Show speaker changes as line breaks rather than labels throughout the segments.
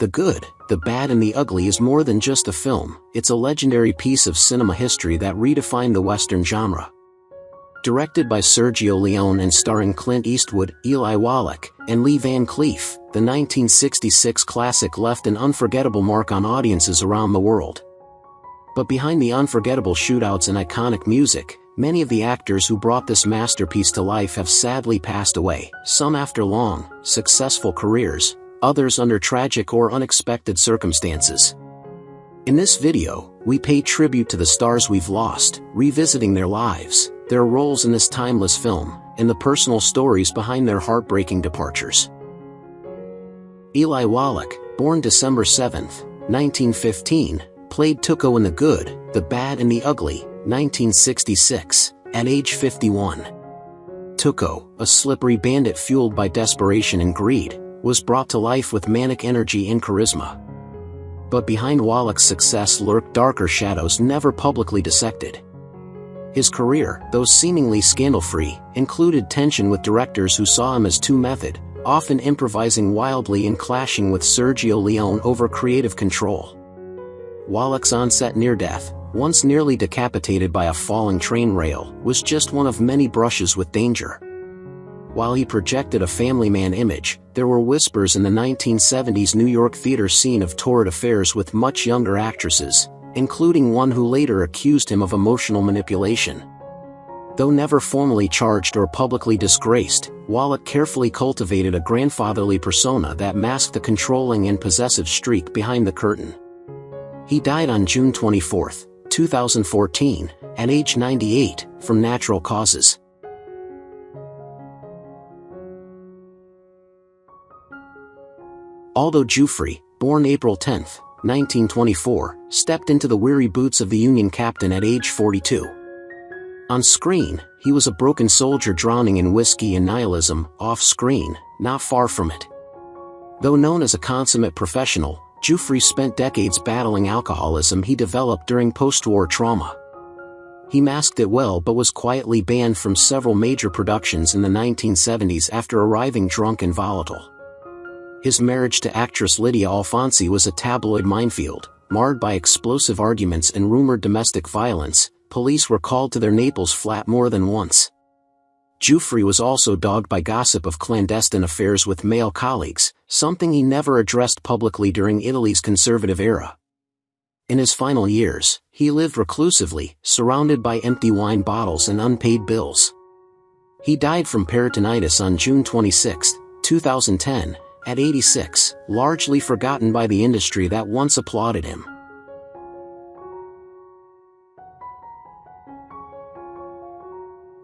The Good, the Bad and the Ugly is more than just a film, it's a legendary piece of cinema history that redefined the Western genre. Directed by Sergio Leone and starring Clint Eastwood, Eli Wallach, and Lee Van Cleef, the 1966 classic left an unforgettable mark on audiences around the world. But behind the unforgettable shootouts and iconic music, many of the actors who brought this masterpiece to life have sadly passed away, some after long, successful careers, others under tragic or unexpected circumstances. In this video, we pay tribute to the stars we've lost, revisiting their lives, their roles in this timeless film, and the personal stories behind their heartbreaking departures. Eli Wallach, born December 7, 1915, played Tuco in The Good, the Bad and the Ugly, 1966, at age 51. Tuco, a slippery bandit fueled by desperation and greed, was brought to life with manic energy and charisma. But behind Wallach's success lurked darker shadows never publicly dissected. His career, though seemingly scandal-free, included tension with directors who saw him as too method, often improvising wildly and clashing with Sergio Leone over creative control. Wallach's on-set near-death, once nearly decapitated by a falling train rail, was just one of many brushes with danger. While he projected a family man image, there were whispers in the 1970s New York theater scene of torrid affairs with much younger actresses, including one who later accused him of emotional manipulation. Though never formally charged or publicly disgraced, Wallach carefully cultivated a grandfatherly persona that masked the controlling and possessive streak behind the curtain. He died on June 24, 2014, at age 98, from natural causes. Aldo Juffrey, born April 10, 1924, stepped into the weary boots of the Union captain at age 42. On screen, he was a broken soldier drowning in whiskey and nihilism. Off-screen, not far from it. Though known as a consummate professional, Juffrey spent decades battling alcoholism he developed during post-war trauma. He masked it well but was quietly banned from several major productions in the 1970s after arriving drunk and volatile. His marriage to actress Lydia Alfonsi was a tabloid minefield, marred by explosive arguments and rumored domestic violence. Police were called to their Naples flat more than once. Juffrey was also dogged by gossip of clandestine affairs with male colleagues, something he never addressed publicly during Italy's conservative era. In his final years, he lived reclusively, surrounded by empty wine bottles and unpaid bills. He died from peritonitis on June 26, 2010, at 86, largely forgotten by the industry that once applauded him.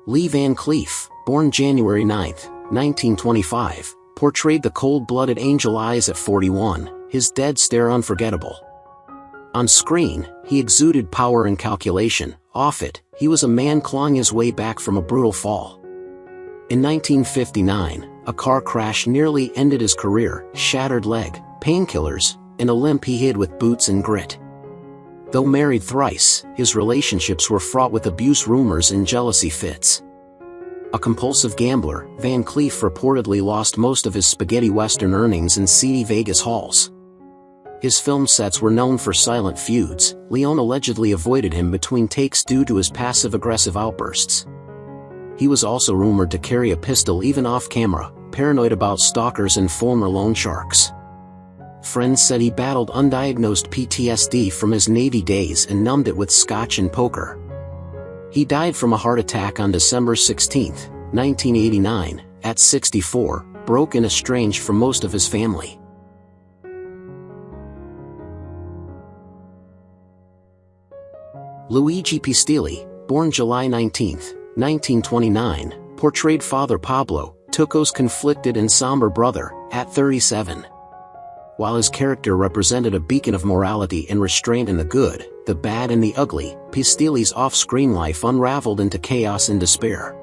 Lee Van Cleef, born January 9, 1925, portrayed the cold-blooded Angel Eyes at 41, his dead stare unforgettable. On screen, he exuded power and calculation. Off it, he was a man clawing his way back from a brutal fall. In 1959, a car crash nearly ended his career, shattered leg, painkillers, and a limp he hid with boots and grit. Though married thrice, his relationships were fraught with abuse rumors and jealousy fits. A compulsive gambler, Van Cleef reportedly lost most of his spaghetti western earnings in seedy Vegas halls. His film sets were known for silent feuds. Leone allegedly avoided him between takes due to his passive-aggressive outbursts. He was also rumored to carry a pistol even off-camera, paranoid about stalkers and former loan sharks. Friends said he battled undiagnosed PTSD from his Navy days and numbed it with scotch and poker. He died from a heart attack on December 16, 1989, at 64, broke and estranged from most of his family. Luigi Pastely, born July 19, 1929, portrayed Father Pablo, Tuco's conflicted and somber brother, at 37. While his character represented a beacon of morality and restraint in The Good, the Bad and the Ugly, Pastely's off-screen life unraveled into chaos and despair.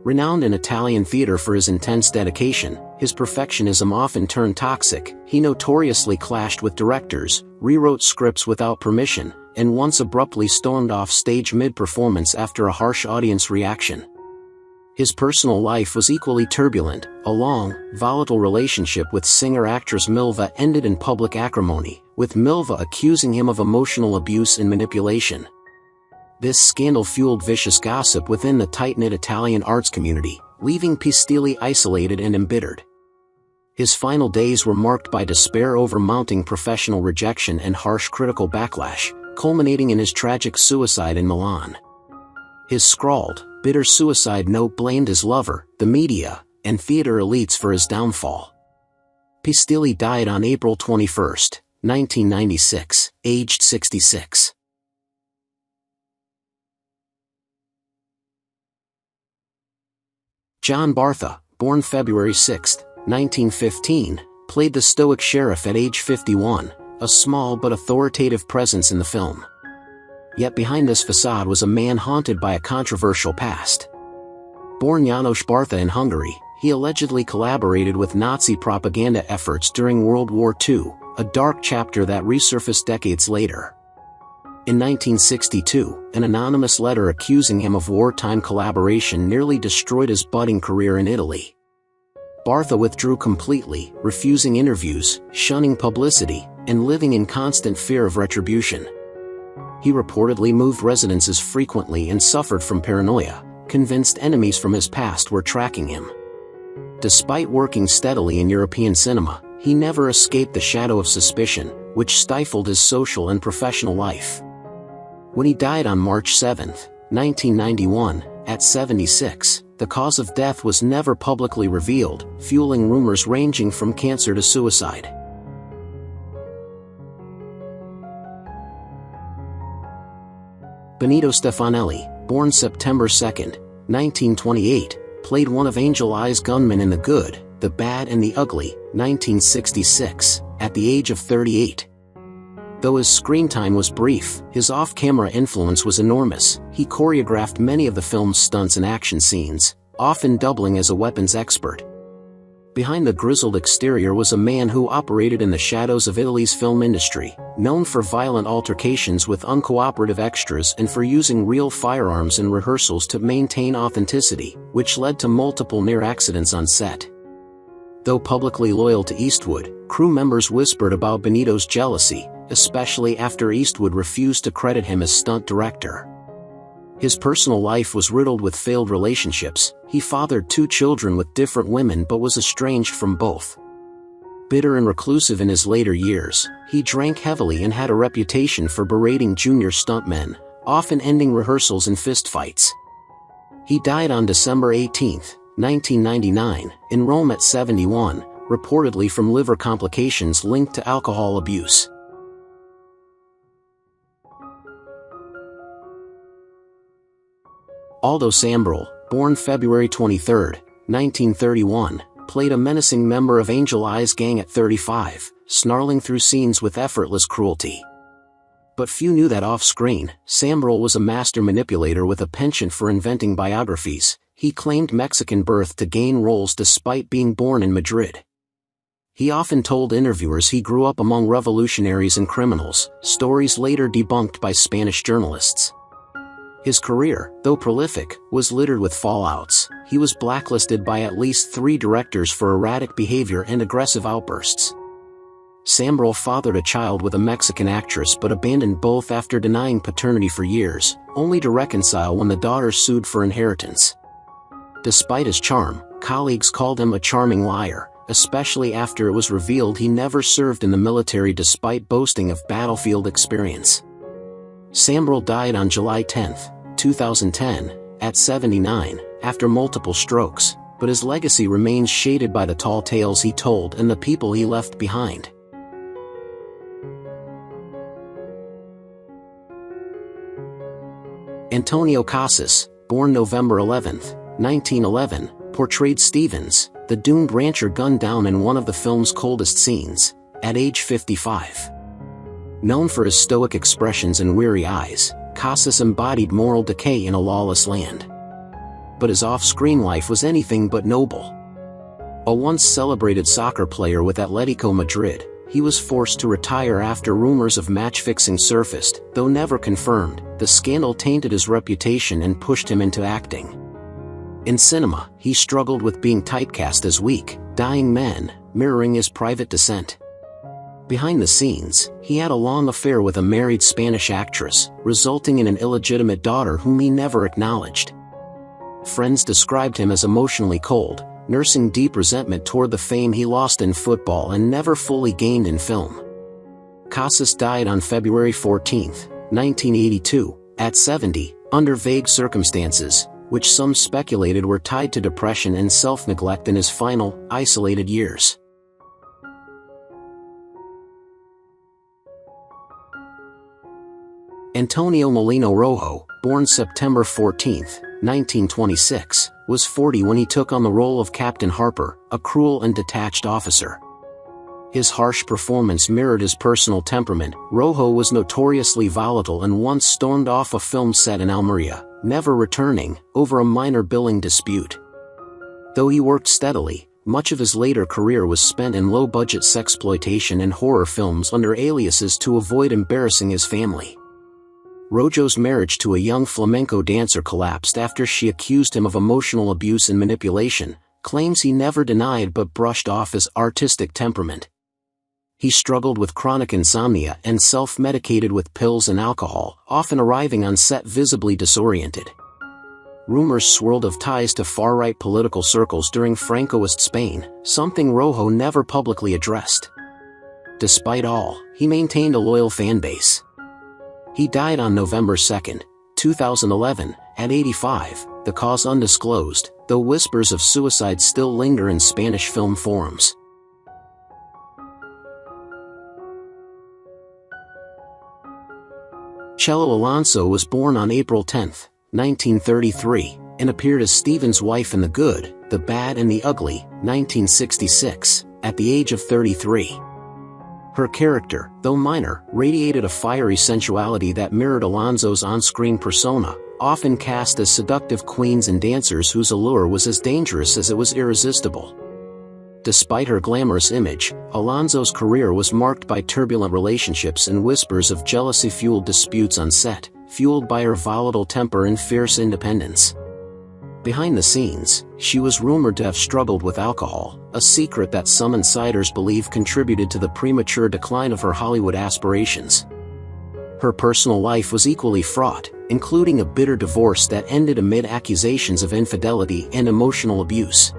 Renowned in Italian theater for his intense dedication, his perfectionism often turned toxic. He notoriously clashed with directors, rewrote scripts without permission, and once abruptly stormed off stage mid-performance after a harsh audience reaction. His personal life was equally turbulent. A long, volatile relationship with singer-actress Milva ended in public acrimony, with Milva accusing him of emotional abuse and manipulation. This scandal fueled vicious gossip within the tight-knit Italian arts community, leaving Pastely isolated and embittered. His final days were marked by despair over mounting professional rejection and harsh critical backlash, culminating in his tragic suicide in Milan. His scrawled, bitter suicide note blamed his lover, the media, and theater elites for his downfall. Pastely died on April 21, 1996, aged 66. John Bartha, born February 6, 1915, played the stoic sheriff at age 51, a small but authoritative presence in the film. Yet behind this facade was a man haunted by a controversial past. Born János Bartha in Hungary, he allegedly collaborated with Nazi propaganda efforts during World War II, a dark chapter that resurfaced decades later. In 1962, an anonymous letter accusing him of wartime collaboration nearly destroyed his budding career in Italy. Bartha withdrew completely, refusing interviews, shunning publicity, and living in constant fear of retribution. He reportedly moved residences frequently and suffered from paranoia, convinced enemies from his past were tracking him. Despite working steadily in European cinema, he never escaped the shadow of suspicion, which stifled his social and professional life. When he died on March 7, 1991, at 76, the cause of death was never publicly revealed, fueling rumors ranging from cancer to suicide. Bonito Stefanelli, born September 2, 1928, played one of Angel Eye's gunmen in The Good, the Bad and the Ugly, 1966, at the age of 38. Though his screen time was brief, his off-camera influence was enormous. He choreographed many of the film's stunts and action scenes, often doubling as a weapons expert. Behind the grizzled exterior was a man who operated in the shadows of Italy's film industry, known for violent altercations with uncooperative extras and for using real firearms in rehearsals to maintain authenticity, which led to multiple near accidents on set. Though publicly loyal to Eastwood, crew members whispered about Bonito's jealousy, especially after Eastwood refused to credit him as stunt director. His personal life was riddled with failed relationships. He fathered 2 children with different women but was estranged from both. Bitter and reclusive in his later years, he drank heavily and had a reputation for berating junior stuntmen, often ending rehearsals in fistfights. He died on December 18, 1999, in Rome at 71, reportedly from liver complications linked to alcohol abuse. Aldo Samril, born February 23, 1931, played a menacing member of Angel Eye's gang at 35, snarling through scenes with effortless cruelty. But few knew that off-screen, Samril was a master manipulator with a penchant for inventing biographies. He claimed Mexican birth to gain roles despite being born in Madrid. He often told interviewers he grew up among revolutionaries and criminals, stories later debunked by Spanish journalists. His career, though prolific, was littered with fallouts. He was blacklisted by at least 3 directors for erratic behavior and aggressive outbursts. Samril fathered a child with a Mexican actress but abandoned both after denying paternity for years, only to reconcile when the daughter sued for inheritance. Despite his charm, colleagues called him a charming liar, especially after it was revealed he never served in the military despite boasting of battlefield experience. Samril died on July 10, 2010, at 79, after multiple strokes, but his legacy remains shaded by the tall tales he told and the people he left behind. Antonio Casus, born November 11, 1911, portrayed Stevens, the doomed rancher gunned down in one of the film's coldest scenes, at age 55. Known for his stoic expressions and weary eyes, Casus embodied moral decay in a lawless land. But his off-screen life was anything but noble. A once celebrated soccer player with Atletico Madrid, he was forced to retire after rumors of match-fixing surfaced. Though never confirmed, the scandal tainted his reputation and pushed him into acting. In cinema, he struggled with being typecast as weak, dying man, mirroring his private descent. Behind the scenes, he had a long affair with a married Spanish actress, resulting in an illegitimate daughter whom he never acknowledged. Friends described him as emotionally cold, nursing deep resentment toward the fame he lost in football and never fully gained in film. Casus died on February 14, 1982, at 70, under vague circumstances, which some speculated were tied to depression and self-neglect in his final, isolated years. Antonio Molino Rojo, born September 14, 1926, was 40 when he took on the role of Captain Harper, a cruel and detached officer. His harsh performance mirrored his personal temperament. Rojo was notoriously volatile and once stormed off a film set in Almeria, never returning, over a minor billing dispute. Though he worked steadily, much of his later career was spent in low-budget sexploitation and horror films under aliases to avoid embarrassing his family. Rojo's marriage to a young flamenco dancer collapsed after she accused him of emotional abuse and manipulation, claims he never denied but brushed off as artistic temperament. He struggled with chronic insomnia and self-medicated with pills and alcohol, often arriving on set visibly disoriented. Rumors swirled of ties to far-right political circles during Francoist Spain, something Rojo never publicly addressed. Despite all, he maintained a loyal fan base. He died on November 2, 2011, at 85, the cause undisclosed, though whispers of suicide still linger in Spanish film forums. Carole Alonzo was born on April 10, 1933, and appeared as Stephen's wife in The Good, the Bad and the Ugly, 1966, at the age of 33. Her character, though minor, radiated a fiery sensuality that mirrored Alonzo's on-screen persona, often cast as seductive queens and dancers whose allure was as dangerous as it was irresistible. Despite her glamorous image, Alonzo's career was marked by turbulent relationships and whispers of jealousy-fueled disputes on set, fueled by her volatile temper and fierce independence. Behind the scenes, she was rumored to have struggled with alcohol, a secret that some insiders believe contributed to the premature decline of her Hollywood aspirations. Her personal life was equally fraught, including a bitter divorce that ended amid accusations of infidelity and emotional abuse.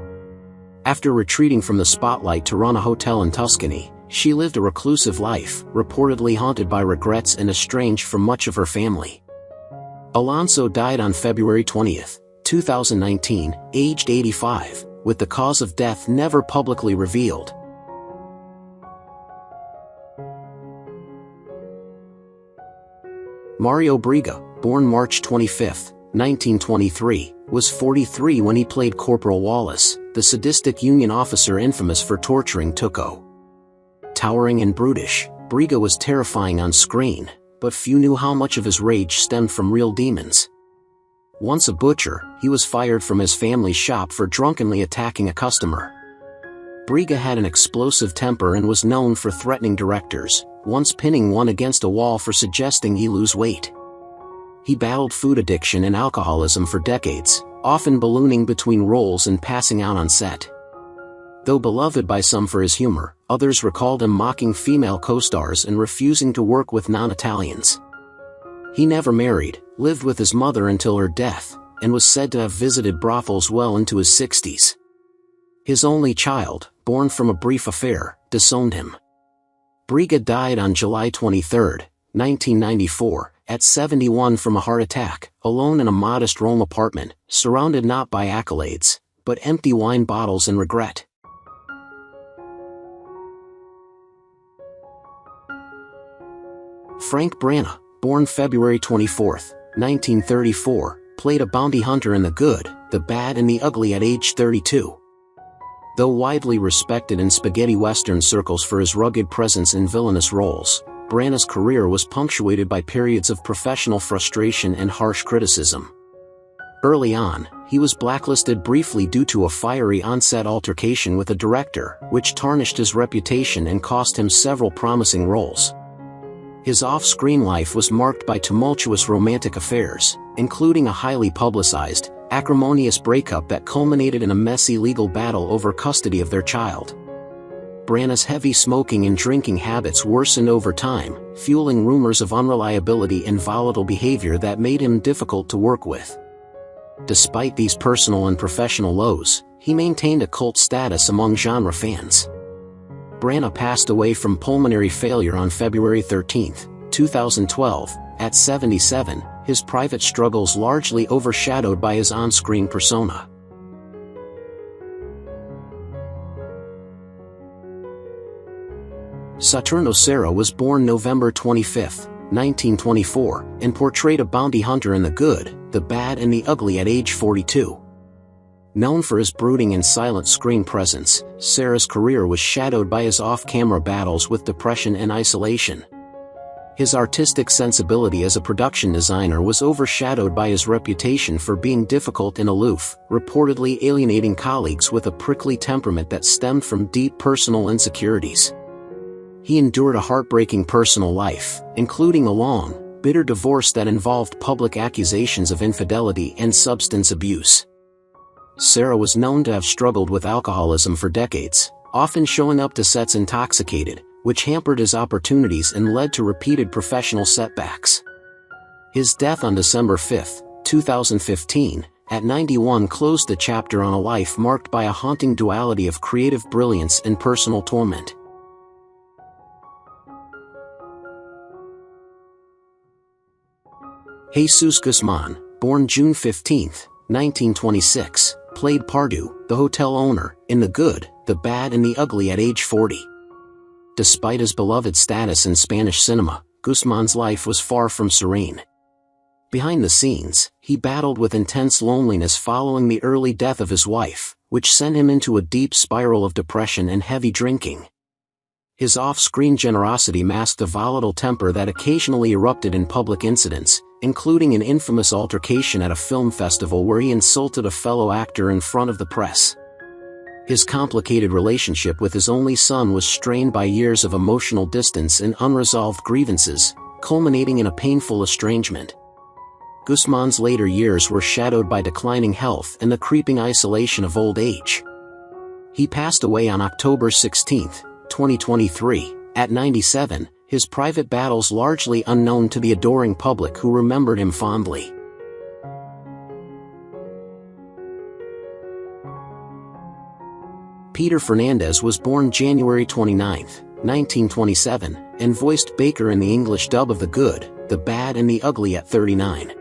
After retreating from the spotlight to run a hotel in Tuscany, she lived a reclusive life, reportedly haunted by regrets and estranged from much of her family. Alonzo died on February 20, 2019, aged 85, with the cause of death never publicly revealed. Mario Briga, born March 25, 1923, was 43 when he played Corporal Wallace, the sadistic Union officer infamous for torturing Tuco. Towering and brutish, Briga was terrifying on screen, but few knew how much of his rage stemmed from real demons. Once a butcher, he was fired from his family's shop for drunkenly attacking a customer. Briga had an explosive temper and was known for threatening directors, once pinning one against a wall for suggesting he lose weight. He battled food addiction and alcoholism for decades, often ballooning between roles and passing out on set. Though beloved by some for his humor, others recalled him mocking female co-stars and refusing to work with non-Italians. He never married, lived with his mother until her death, and was said to have visited brothels well into his 60s. His only child, born from a brief affair, disowned him. Briga died on July 23, 1994, at 71 from a heart attack, alone in a modest Rome apartment, surrounded not by accolades, but empty wine bottles and regret. Frank Brana, born February 24, 1934, played a bounty hunter in The Good, the Bad and the Ugly at age 32. Though widely respected in spaghetti western circles for his rugged presence in villainous roles, Brana's career was punctuated by periods of professional frustration and harsh criticism. Early on, he was blacklisted briefly due to a fiery on-set altercation with a director, which tarnished his reputation and cost him several promising roles. His off-screen life was marked by tumultuous romantic affairs, including a highly publicized, acrimonious breakup that culminated in a messy legal battle over custody of their child. Brana's heavy smoking and drinking habits worsened over time, fueling rumors of unreliability and volatile behavior that made him difficult to work with. Despite these personal and professional lows, he maintained a cult status among genre fans. Brana passed away from pulmonary failure on February 13, 2012, at 77, his private struggles largely overshadowed by his on-screen persona. Saturno Serra was born November 25, 1924, and portrayed a bounty hunter in The Good, the Bad and the Ugly at age 42. Known for his brooding and silent screen presence, Serra's career was shadowed by his off-camera battles with depression and isolation. His artistic sensibility as a production designer was overshadowed by his reputation for being difficult and aloof, reportedly alienating colleagues with a prickly temperament that stemmed from deep personal insecurities. He endured a heartbreaking personal life, including a long, bitter divorce that involved public accusations of infidelity and substance abuse. Serra was known to have struggled with alcoholism for decades, often showing up to sets intoxicated, which hampered his opportunities and led to repeated professional setbacks. His death on December 5, 2015, at 91 closed the chapter on a life marked by a haunting duality of creative brilliance and personal torment. Jesus Gusman, born June 15, 1926, played Pardo, the hotel owner, in The Good, the Bad and the Ugly at age 40. Despite his beloved status in Spanish cinema, Gusman's life was far from serene. Behind the scenes, he battled with intense loneliness following the early death of his wife, which sent him into a deep spiral of depression and heavy drinking. His off-screen generosity masked a volatile temper that occasionally erupted in public incidents, including an infamous altercation at a film festival where he insulted a fellow actor in front of the press. His complicated relationship with his only son was strained by years of emotional distance and unresolved grievances, culminating in a painful estrangement. Gusman's later years were shadowed by declining health and the creeping isolation of old age. He passed away on October 16, 2023, at 97, his private battles largely unknown to the adoring public who remembered him fondly. Peter Fernandez was born January 29, 1927, and voiced Baker in the English dub of The Good, the Bad and the Ugly at 39.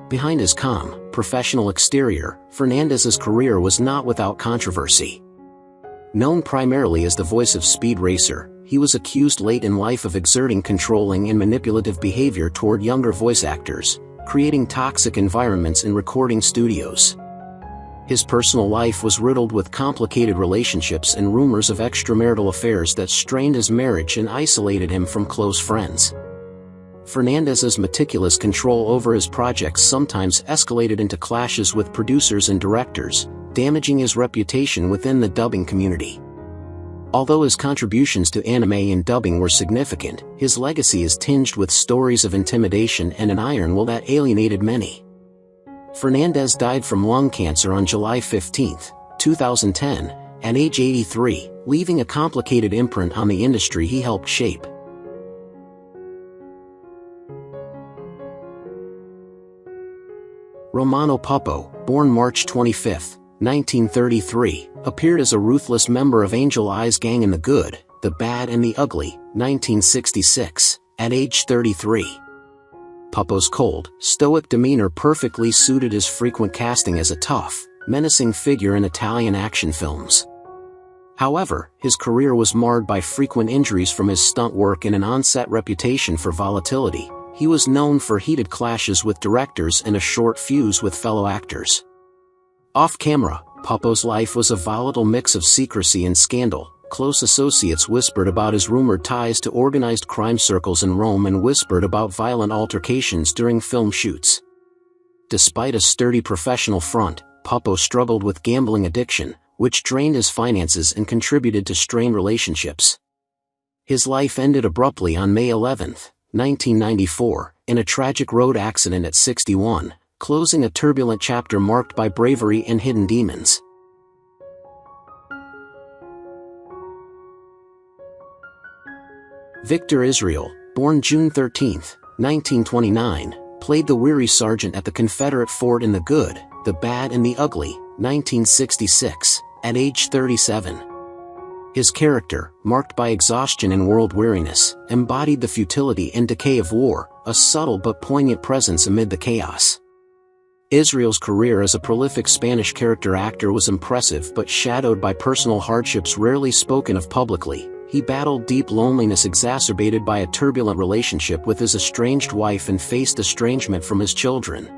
Behind his calm, professional exterior, Fernandez's career was not without controversy. Known primarily as the voice of Speed Racer, he was accused late in life of exerting controlling and manipulative behavior toward younger voice actors, creating toxic environments in recording studios. His personal life was riddled with complicated relationships and rumors of extramarital affairs that strained his marriage and isolated him from close friends. Fernandez's meticulous control over his projects sometimes escalated into clashes with producers and directors, damaging his reputation within the dubbing community. Although his contributions to anime and dubbing were significant, his legacy is tinged with stories of intimidation and an iron will that alienated many. Fernandez died from lung cancer on July 15, 2010, at age 83, leaving a complicated imprint on the industry he helped shape. Romano Papo, born March 25, 1933, appeared as a ruthless member of Angel Eye's gang in The Good, the Bad and the Ugly, 1966, at age 33. Papo's cold, stoic demeanor perfectly suited his frequent casting as a tough, menacing figure in Italian action films. However, his career was marred by frequent injuries from his stunt work and an on-set reputation for volatility. He was known for heated clashes with directors and a short fuse with fellow actors. Off-camera, Papo's life was a volatile mix of secrecy and scandal. Close associates whispered about his rumored ties to organized crime circles in Rome and whispered about violent altercations during film shoots. Despite a sturdy professional front, Papo struggled with gambling addiction, which drained his finances and contributed to strained relationships. His life ended abruptly on May 11, 1994, in a tragic road accident at 61, closing a turbulent chapter marked by bravery and hidden demons. Victor Israel, born June 13, 1929, played the weary sergeant at the Confederate fort in The Good, the Bad and the Ugly, 1966, at age 37. His character, marked by exhaustion and world weariness, embodied the futility and decay of war, a subtle but poignant presence amid the chaos. Israel's career as a prolific Spanish character actor was impressive but shadowed by personal hardships rarely spoken of publicly. He battled deep loneliness exacerbated by a turbulent relationship with his estranged wife and faced estrangement from his children.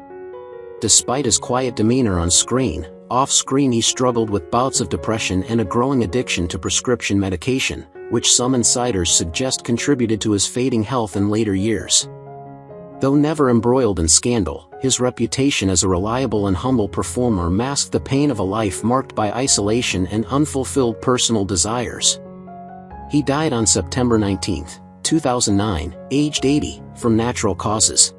Despite his quiet demeanor on screen, off-screen he struggled with bouts of depression and a growing addiction to prescription medication, which some insiders suggest contributed to his fading health in later years. Though never embroiled in scandal, his reputation as a reliable and humble performer masked the pain of a life marked by isolation and unfulfilled personal desires. He died on September 19, 2009, aged 80, from natural causes.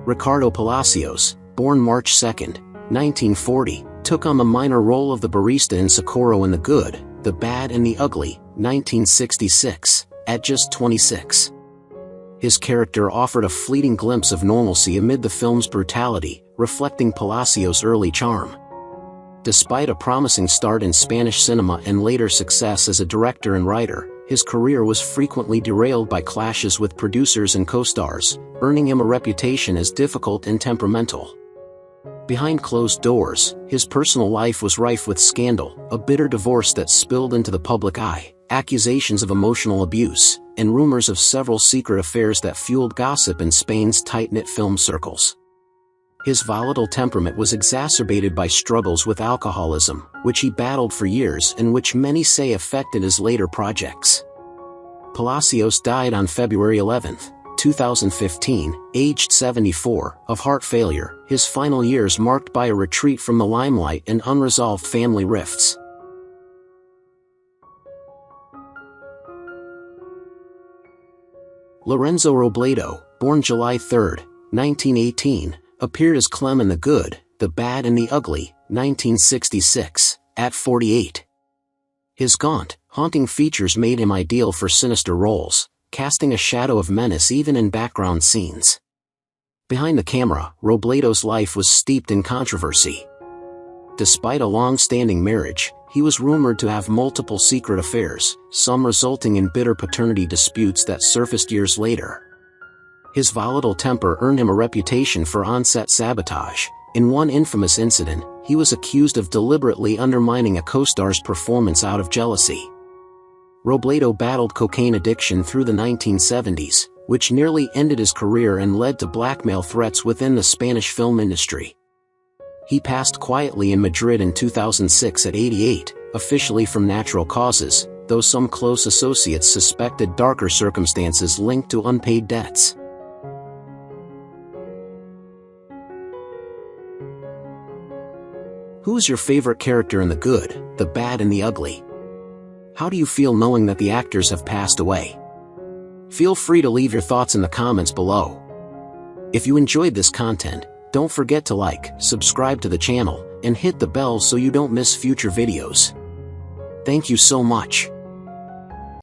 Ricardo Palasios, born March 2, 1940, took on the minor role of the barista in Socorro in The Good, the Bad and the Ugly, 1966, at just 26. His character offered a fleeting glimpse of normalcy amid the film's brutality, reflecting Palacios' early charm. Despite a promising start in Spanish cinema and later success as a director and writer, his career was frequently derailed by clashes with producers and co-stars, earning him a reputation as difficult and temperamental. Behind closed doors, his personal life was rife with scandal, a bitter divorce that spilled into the public eye, accusations of emotional abuse, and rumors of several secret affairs that fueled gossip in Spain's tight-knit film circles. His volatile temperament was exacerbated by struggles with alcoholism, which he battled for years and which many say affected his later projects. Palacios died on February 11, 2015, aged 74, of heart failure, his final years marked by a retreat from the limelight and unresolved family rifts. Lorenzo Robbo, born July 3, 1918, appeared as Clem in The Good, the Bad and the Ugly, 1966, at 48. His gaunt, haunting features made him ideal for sinister roles, casting a shadow of menace even in background scenes. Behind the camera, Robledo's life was steeped in controversy. Despite a long-standing marriage, he was rumored to have multiple secret affairs, some resulting in bitter paternity disputes that surfaced years later. His volatile temper earned him a reputation for on-set sabotage. In one infamous incident, he was accused of deliberately undermining a co-star's performance out of jealousy. Robledo battled cocaine addiction through the 1970s, which nearly ended his career and led to blackmail threats within the Spanish film industry. He passed quietly in Madrid in 2006 at 88, officially from natural causes, though some close associates suspected darker circumstances linked to unpaid debts. Who's your favorite character in The Good, the Bad and the Ugly? How do you feel knowing that the actors have passed away? Feel free to leave your thoughts in the comments below. If you enjoyed this content, don't forget to like, subscribe to the channel, and hit the bell so you don't miss future videos. Thank you so much.